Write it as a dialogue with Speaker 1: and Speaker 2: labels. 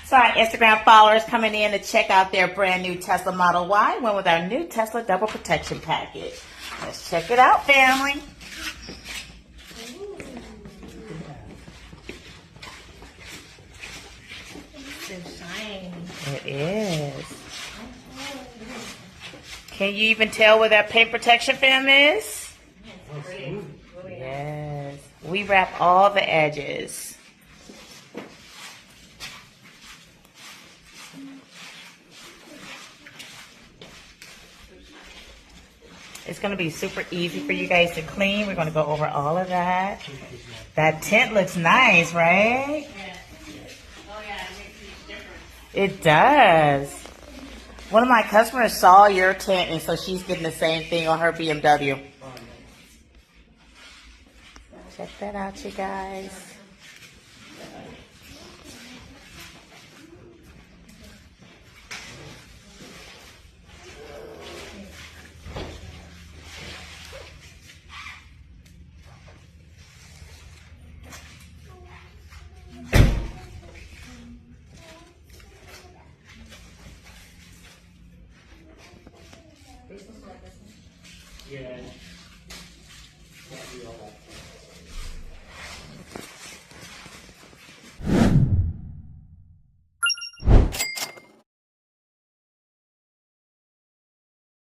Speaker 1: So our Instagram followers coming in to check out their brand new Tesla Model Y went with our new Tesla double protection package. Let's check it out, family.
Speaker 2: It's shiny.
Speaker 1: It is. Can you even tell where that paint protection film is? Yes. We wrap all the edges. It's going to be super easy for you guys to clean. We're going to go over all of that. That tint looks nice, right?
Speaker 2: Yeah. Oh yeah, it makes a huge difference.
Speaker 1: It does. One of my customers saw your tint, and so she's getting the same thing on her BMW. Check that out, you guys.
Speaker 3: Yeah.